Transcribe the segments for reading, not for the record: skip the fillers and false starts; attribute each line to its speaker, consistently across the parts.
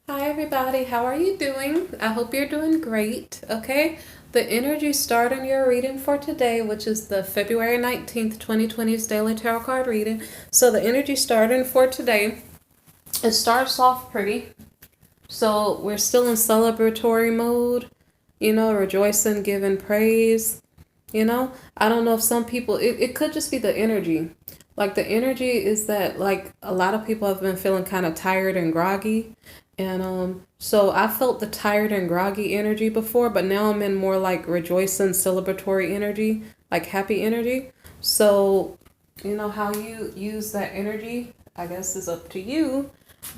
Speaker 1: Hi, everybody. How are you doing? I hope you're doing great. Okay. The energy start in your reading for today, which is the February 19th, 2020's daily tarot card reading. So, the energy starting for today, it starts off pretty. So, we're still in celebratory mode, rejoicing, giving praise. I don't know if some people, it could just be the energy. Like, the energy is that, like, a lot of people have been feeling kind of tired and groggy. And so I felt the tired and groggy energy before, but now I'm in more like rejoicing, celebratory energy, like happy energy. So, how you use that energy, I guess, is up to you.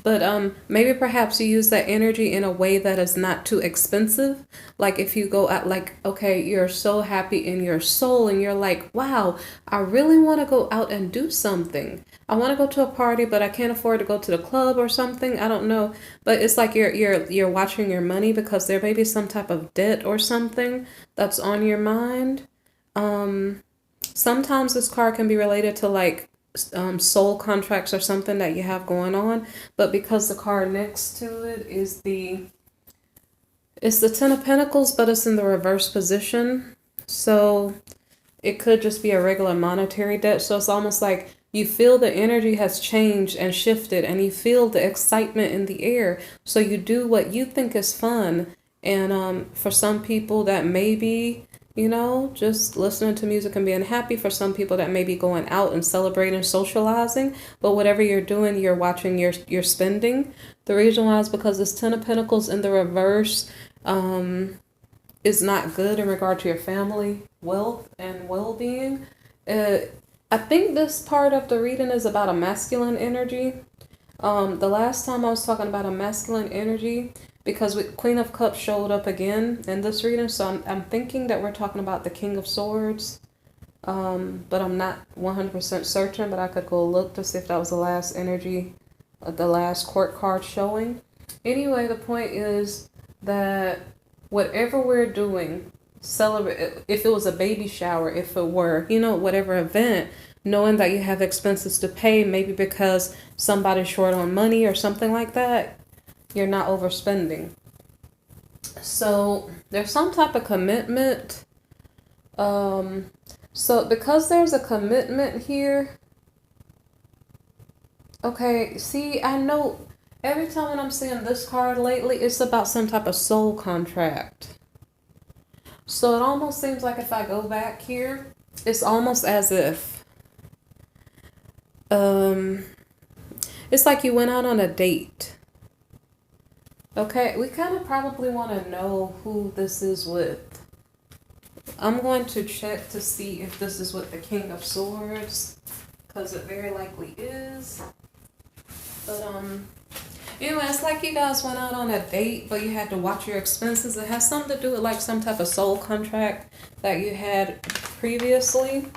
Speaker 1: But maybe perhaps you use that energy in a way that is not too expensive. Like if you go out, like, okay, you're so happy in your soul and you're like, wow, I really want to go out and do something. I want to go to a party, but I can't afford to go to the club or something. I don't know. But it's like you're watching your money because there may be some type of debt or something that's on your mind. Um, Sometimes this card can be related to like soul contracts or something that you have going on, but because the card next to it is the Ten of Pentacles, but it's in the reverse position, so it could just be a regular monetary debt. So it's almost like you feel the energy has changed and shifted, and you feel the excitement in the air. So you do what you think is fun, and for some people that may be just listening to music and being happy. For some people that may be going out and celebrating, socializing. But whatever you're doing, you're watching your spending. The reason why is because this Ten of Pentacles in the reverse is not good in regard to your family, wealth, and well-being. I think this part of the reading is about a masculine energy. The last time I was talking about a masculine energy, because Queen of Cups showed up again in this reading, so I'm thinking that we're talking about the King of Swords, but I'm not 100% certain, but I could go look to see if that was the last energy, the last court card showing. Anyway, the point is that whatever we're doing, celebrate, if it was a baby shower, if it were, whatever event, knowing that you have expenses to pay, maybe because somebody's short on money or something like that, you're not overspending. So there's some type of commitment. So because there's a commitment here, okay, see, I know every time when I'm seeing this card lately, it's about some type of soul contract. So it almost seems like if I go back here, it's almost as if it's like you went out on a date. Okay, we kind of probably want to know who this is with. I'm going to check to see if this is with the King of Swords, because it very likely is. But anyway, it's like you guys went out on a date, but you had to watch your expenses. It has something to do with like some type of soul contract that you had previously.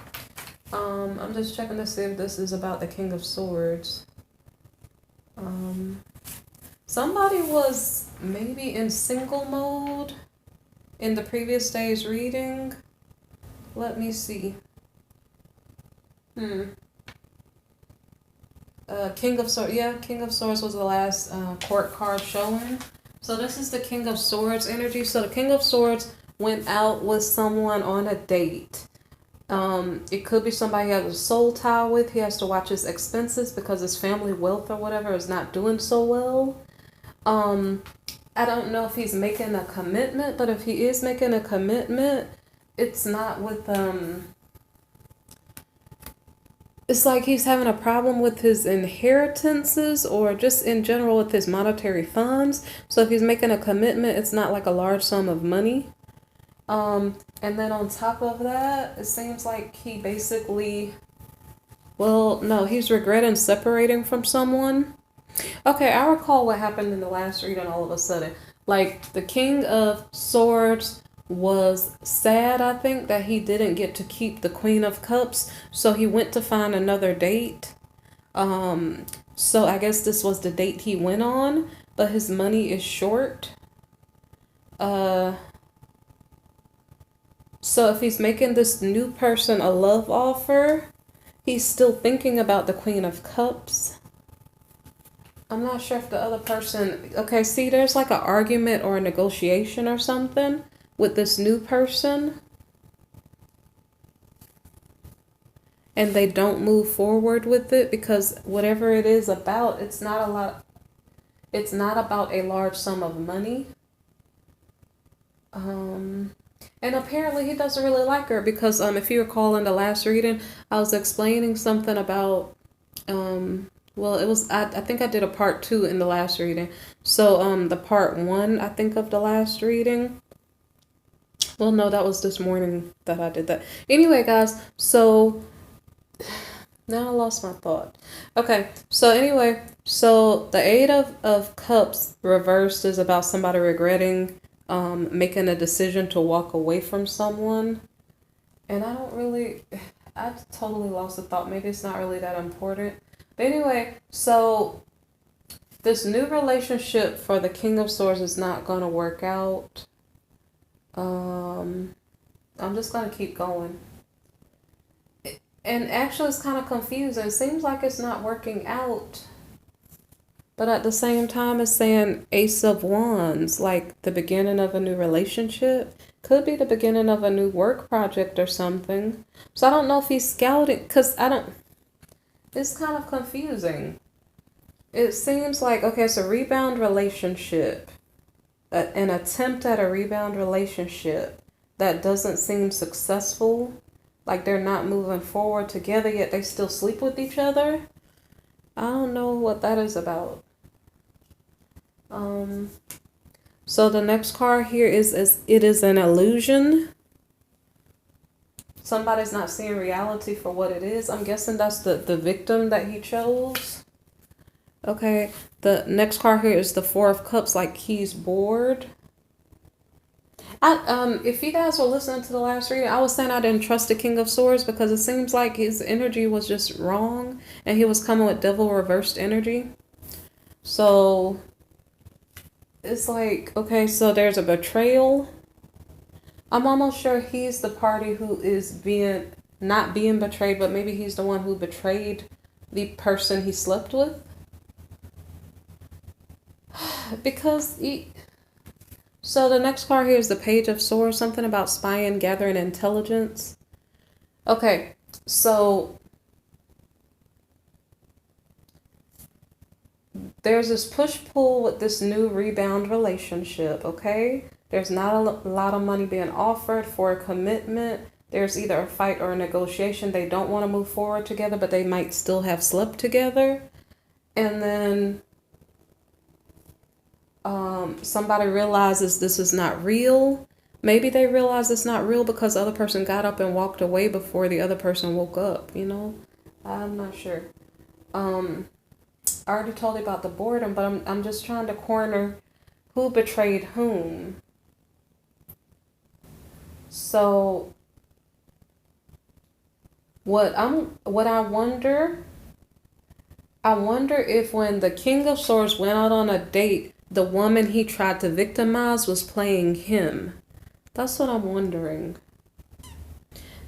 Speaker 1: I'm just checking to see if this is about the King of Swords. Somebody was maybe in single mode in the previous day's reading. Let me see. King of Swords. Yeah, King of Swords was the last court card showing. So this is the King of Swords energy. So the King of Swords went out with someone on a date. It could be somebody he has a soul tie with. He has to watch his expenses because his family wealth or whatever is not doing so well. I don't know if he's making a commitment, but if he is making a commitment, it's not with it's like he's having a problem with his inheritances or just in general with his monetary funds. So if he's making a commitment, it's not like a large sum of money. And then on top of that, it seems like he basically, well, no, he's regretting separating from someone. Okay, I recall what happened in the last reading all of a sudden. Like, the King of Swords was sad, I think, that he didn't get to keep the Queen of Cups, so he went to find another date. So I guess this was the date he went on, but his money is short. So if he's making this new person a love offer, he's still thinking about the Queen of Cups. I'm not sure if the other person, okay, see, there's like an argument or a negotiation or something with this new person, and they don't move forward with it because whatever it is about, it's not a lot, it's not about a large sum of money. And apparently he doesn't really like her because if you recall in the last reading, I was explaining something about well, it was I think I did a part 2 in the last reading. So the part 1 I think of the last reading. Well, no, that was this morning that I did that. Anyway, guys, so now I lost my thought. Okay, so anyway, so the Eight of Cups reversed is about somebody regretting making a decision to walk away from someone. And I totally lost the thought. Maybe it's not really that important. But anyway, so this new relationship for the King of Swords is not going to work out. I'm just going to keep going. And actually, it's kind of confusing. It seems like it's not working out. But at the same time, it's saying Ace of Wands, like the beginning of a new relationship. Could be the beginning of a new work project or something. So I don't know if he's scouting, because it's kind of confusing. It seems like, okay, it's a rebound relationship. An attempt at a rebound relationship that doesn't seem successful. Like they're not moving forward together, yet they still sleep with each other. I don't know what that is about. So the next card here is it is an illusion. Somebody's not seeing reality for what it is. I'm guessing that's the victim that he chose. Okay, the next card here is the Four of Cups, like he's bored. If you guys were listening to the last reading, I was saying I didn't trust the King of Swords because it seems like his energy was just wrong and he was coming with devil reversed energy. So it's like, okay, so there's a betrayal. I'm almost sure he's the party who is not being betrayed, but maybe he's the one who betrayed the person he slept with. Because so the next card here is the Page of Swords, something about spying, gathering intelligence. Okay, so there's this push-pull with this new rebound relationship, okay? There's not a lot of money being offered for a commitment. There's either a fight or a negotiation. They don't want to move forward together, but they might still have slept together. And then somebody realizes this is not real. Maybe they realize it's not real because the other person got up and walked away before the other person woke up, you know? I'm not sure. I already told you about the boredom, but I'm just trying to corner who betrayed whom. So I wonder if when the King of Swords went out on a date, the woman he tried to victimize was playing him. That's what I'm wondering.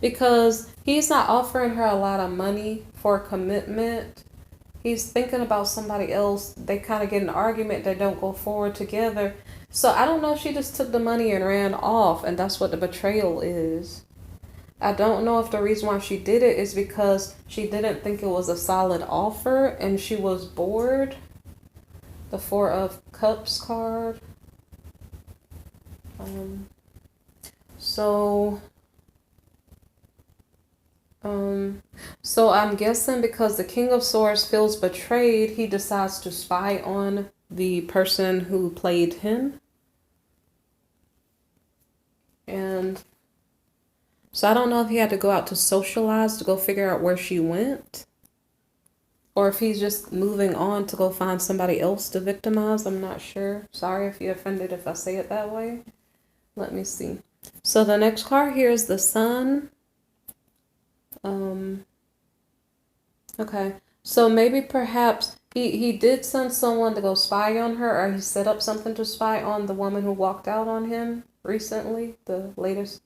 Speaker 1: Because he's not offering her a lot of money for commitment. He's thinking about somebody else. They kind of get an argument. They don't go forward together. So I don't know if she just took the money and ran off, and that's what the betrayal is. I don't know if the reason why she did it is because she didn't think it was a solid offer and she was bored. The Four of Cups card. So I'm guessing because the King of Swords feels betrayed, he decides to spy on the person who played him. And so I don't know if he had to go out to socialize to go figure out where she went. Or if he's just moving on to go find somebody else to victimize. I'm not sure. Sorry if you're offended if I say it that way. Let me see. So the next card here is the Sun. Okay. So maybe perhaps he did send someone to go spy on her, or he set up something to spy on the woman who walked out on him recently. The latest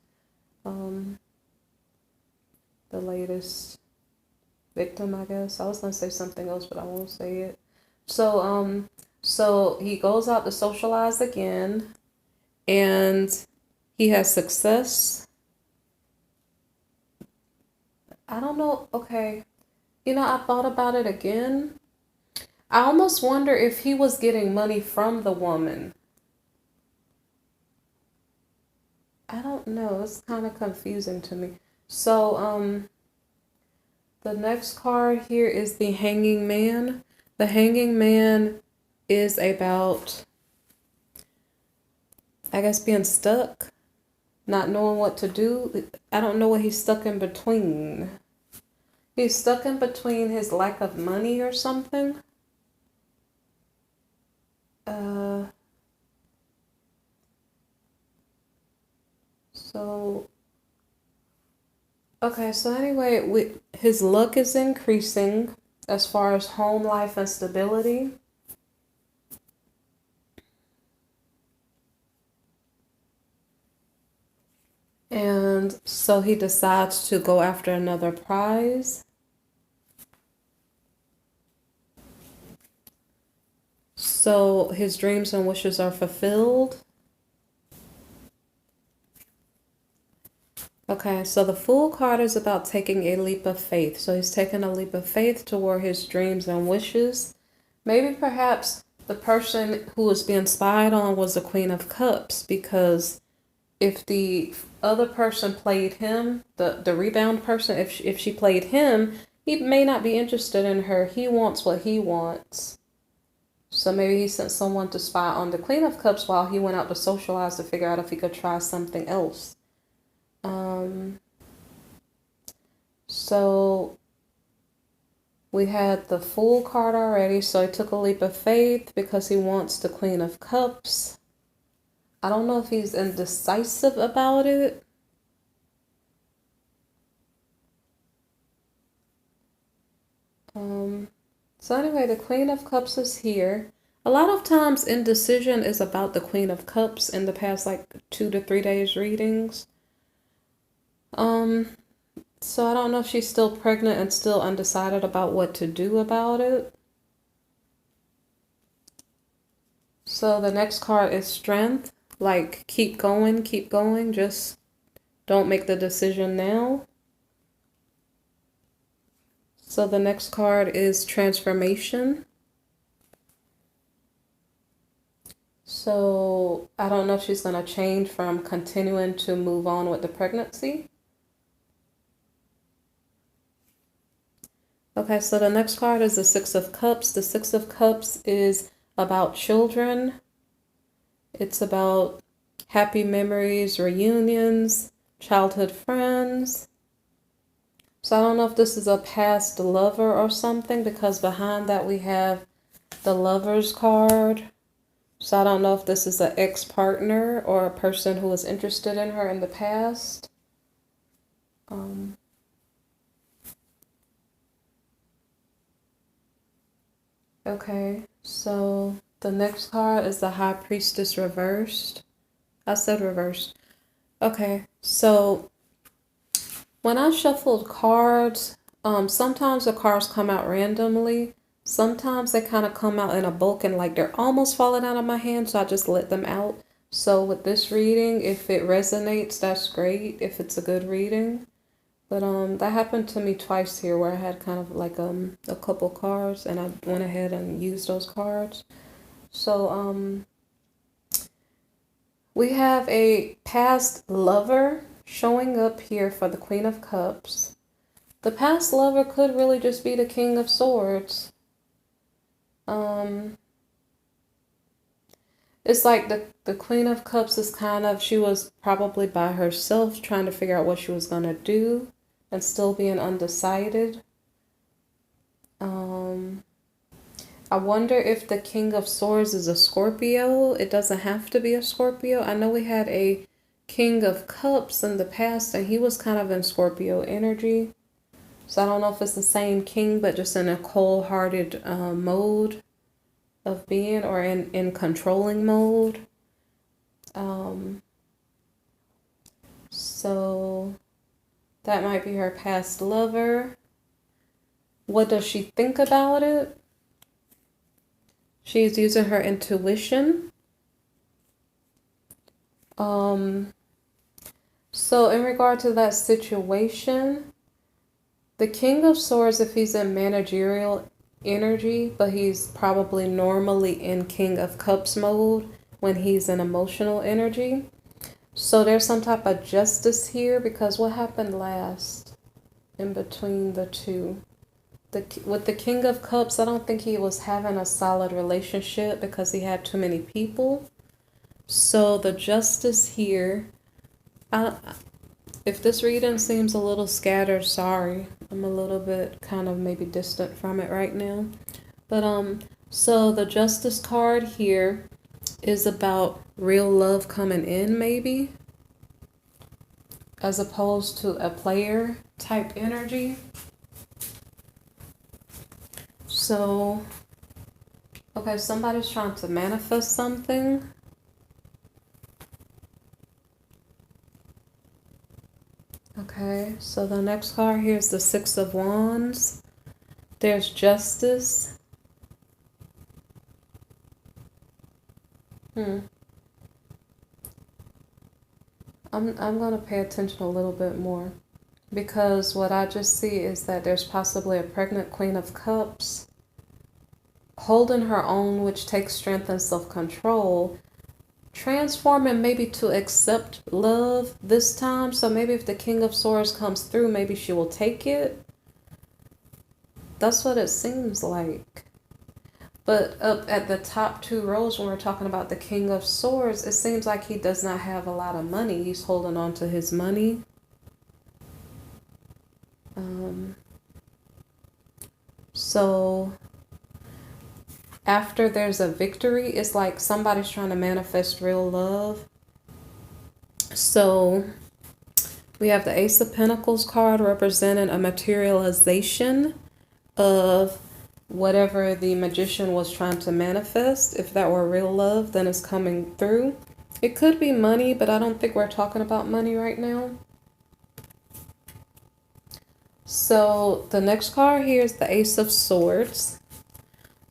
Speaker 1: victim, I guess. I was going to say something else, but I won't say it. So he goes out to socialize again, and he has success. I don't know. Okay. You know, I thought about it again. I almost wonder if he was getting money from the woman. I don't know. It's kind of confusing to me. So, the next card here is the Hanging Man. The Hanging Man is about, I guess, being stuck, not knowing what to do. I don't know what he's stuck in between. He's stuck in between his lack of money or something. So, okay, so anyway, his luck is increasing as far as home life and stability. And so he decides to go after another prize. So his dreams and wishes are fulfilled. Okay, so the Fool card is about taking a leap of faith. So he's taking a leap of faith toward his dreams and wishes. Maybe perhaps the person who was being spied on was the Queen of Cups, because if the other person played him, the rebound person, if she played him, he may not be interested in her. He wants what he wants. So maybe he sent someone to spy on the Queen of Cups while he went out to socialize to figure out if he could try something else. So we had the Fool card already. So he took a leap of faith because he wants the Queen of Cups. I don't know if he's indecisive about it. So anyway, the Queen of Cups is here. A lot of times indecision is about the Queen of Cups in the past like 2 to 3 days readings. So I don't know if she's still pregnant and still undecided about what to do about it. So the next card is Strength. Like, keep going, just don't make the decision now. So the next card is Transformation. So I don't know if she's going to change from continuing to move on with the pregnancy. Okay, so the next card is the Six of Cups. The Six of Cups is about children. It's about happy memories, reunions, childhood friends. So I don't know if this is a past lover or something, because behind that we have the Lovers card. So I don't know if this is an ex-partner or a person who was interested in her in the past. Okay, so the next card is the High Priestess reversed. I said reversed. Okay, so when I shuffled cards, sometimes the cards come out randomly. Sometimes they kind of come out in a bulk and like they're almost falling out of my hand, so I just let them out. So with this reading, if it resonates, that's great, if it's a good reading. But that happened to me twice here, where I had kind of like a couple cards and I went ahead and used those cards. So we have a past lover showing up here for the Queen of Cups. The past lover could really just be the King of Swords. It's like the Queen of Cups is kind of, she was probably by herself trying to figure out what she was going to do and still being undecided. I wonder if the King of Swords is a Scorpio. It doesn't have to be a Scorpio. I know we had a King of Cups in the past and he was kind of in Scorpio energy. So I don't know if it's the same king, but just in a cold-hearted mode of being, or in controlling mode. So that might be her past lover. What does she think about it? She's using her intuition. So in regard to that situation, the King of Swords, if he's in managerial energy, but he's probably normally in King of Cups mode when he's in emotional energy. So there's some type of justice here, because what happened last in between the two? With the King of Cups, I don't think he was having a solid relationship because he had too many people. So the justice here, if this reading seems a little scattered, sorry. I'm a little bit kind of maybe distant from it right now. But so the justice card here is about real love coming in, maybe, as opposed to a player type energy. So, okay, somebody's trying to manifest something. Okay, so the next card here is the Six of Wands. There's justice. I'm gonna pay attention a little bit more, because what I just see is that there's possibly a pregnant Queen of Cups holding her own, which takes strength and self-control, transforming maybe to accept love this time. So maybe if the King of Swords comes through, maybe she will take it. That's what it seems like. But up at the top two rows, when we're talking about the King of Swords, it seems like he does not have a lot of money. He's holding on to his money. So after there's a victory, it's like somebody's trying to manifest real love. So we have the Ace of Pentacles card representing a materialization of whatever the magician was trying to manifest. If that were real love, then it's coming through. It could be money, but I don't think we're talking about money right now. So the next card here is the Ace of Swords.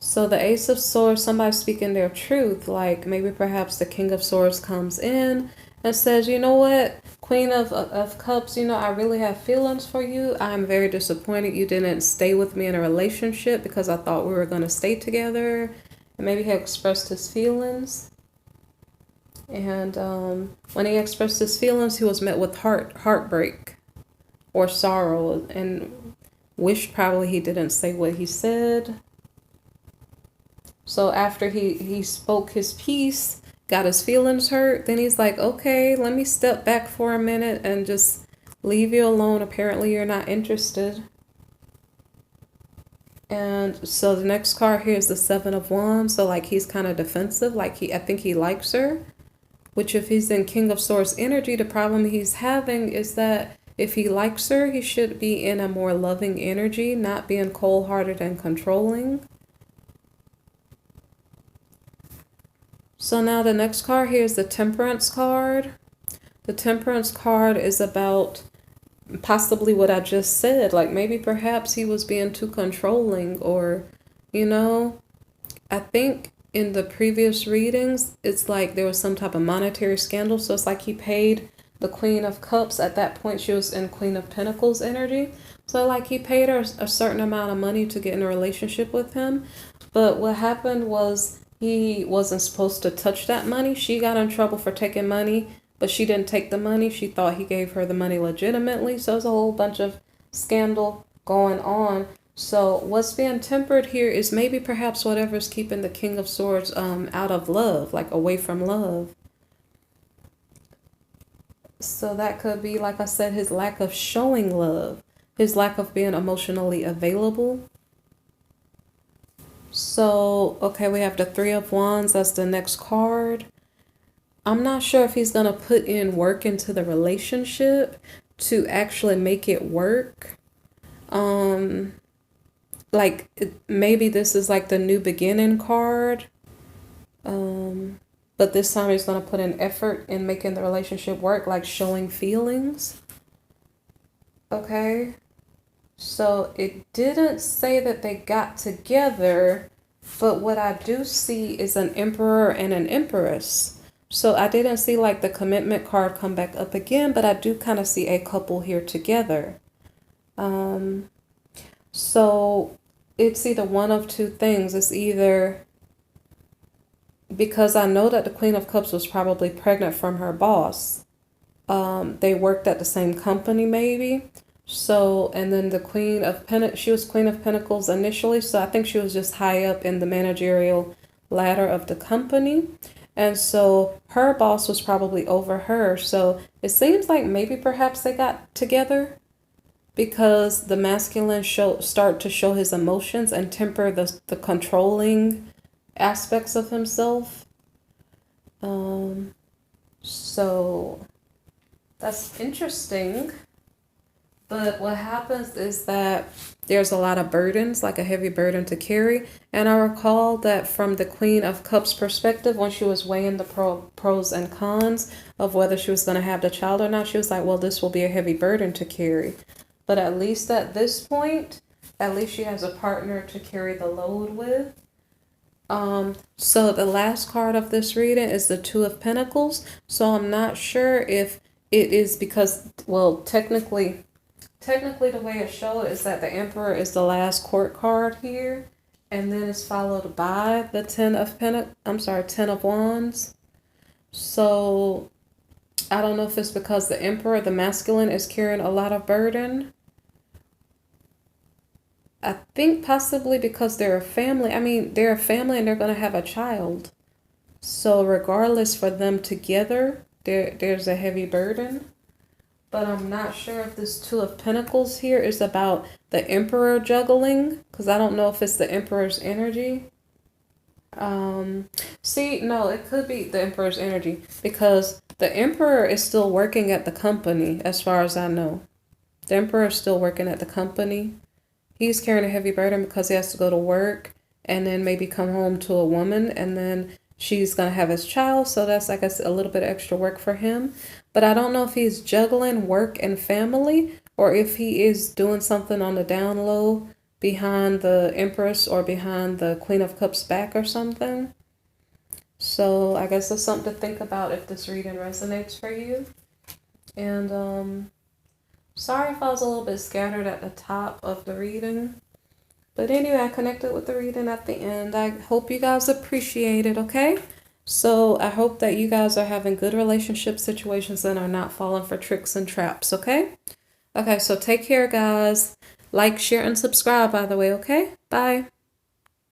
Speaker 1: So the Ace of Swords, somebody speaking their truth, like maybe perhaps the King of Swords comes in and says, you know what, Queen of Cups, you know, I really have feelings for you. I'm very disappointed you didn't stay with me in a relationship because I thought we were going to stay together. And maybe he expressed his feelings. And when he expressed his feelings, he was met with heartbreak or sorrow, and wished probably he didn't say what he said. So after he spoke his piece, got his feelings hurt, then he's like, okay, let me step back for a minute and just leave you alone. Apparently you're not interested. And so the next card here is the Seven of Wands. So like he's kind of defensive, like I think he likes her, which if he's in King of Swords energy, the problem he's having is that if he likes her, he should be in a more loving energy, not being cold-hearted and controlling. So now the next card here is the Temperance card. The Temperance card is about possibly what I just said. Like maybe perhaps he was being too controlling, or, you know, I think in the previous readings, it's like there was some type of monetary scandal. So it's like he paid the Queen of Cups. At that point, she was in Queen of Pentacles energy. So like he paid her a certain amount of money to get in a relationship with him. But what happened was he wasn't supposed to touch that money. She got in trouble for taking money, but she didn't take the money. She thought he gave her the money legitimately. So there's a whole bunch of scandal going on. So what's being tempered here is maybe perhaps whatever's keeping the King of Swords out of love, like away from love. So that could be, like I said, his lack of showing love, his lack of being emotionally available. So, okay, we have the Three of Wands. That's the next card. I'm not sure if he's going to put in work into the relationship to actually make it work. Maybe this is like the new beginning card. But this time he's going to put in effort in making the relationship work, like showing feelings. Okay. So it didn't say that they got together, But what I do see is an emperor and an empress. So I didn't see like the commitment card come back up again, but I do kind of see a couple here together. So it's either one of two things. It's either, because I know that the Queen of Cups was probably pregnant from her boss. They worked at the same company maybe. So, and then the Queen of Pentacles, she was Queen of Pentacles initially. So I think she was just high up in the managerial ladder of the company. And so her boss was probably over her. So it seems like maybe perhaps they got together because the masculine start to show his emotions and temper the controlling aspects of himself. So that's interesting. But what happens is that there's a lot of burdens, like a heavy burden to carry. And I recall that from the Queen of Cups perspective, when she was weighing the pros and cons of whether she was going to have the child or not, she was like, well, this will be a heavy burden to carry. But at least at this point, at least she has a partner to carry the load with. So the last card of this reading is the Two of Pentacles. So I'm not sure if it is because, well, technically the way it shows is that the Emperor is the last court card here, and then it's followed by the Ten of Wands. So I don't know if it's because the Emperor, the masculine, is carrying a lot of burden. I think possibly because they're a family. I mean, they're a family and they're going to have a child. So regardless, for them together, there's a heavy burden. But I'm not sure if this Two of Pentacles here is about the Emperor juggling, because I don't know if it's the Emperor's energy. See, no, it could be the Emperor's energy because the Emperor is still working at the company, as far as I know. The Emperor is still working at the company. He's carrying a heavy burden because he has to go to work and then maybe come home to a woman, and then she's going to have his child. So that's, I guess, a little bit extra work for him. But I don't know if he's juggling work and family or if he is doing something on the down low behind the Empress or behind the Queen of Cups back or something. So I guess that's something to think about if this reading resonates for you. And sorry if I was a little bit scattered at the top of the reading. But anyway, I connected with the reading at the end. I hope you guys appreciate it, okay? So I hope that you guys are having good relationship situations and are not falling for tricks and traps, okay? Okay, so take care, guys. Like, share, and subscribe, by the way, okay? Bye.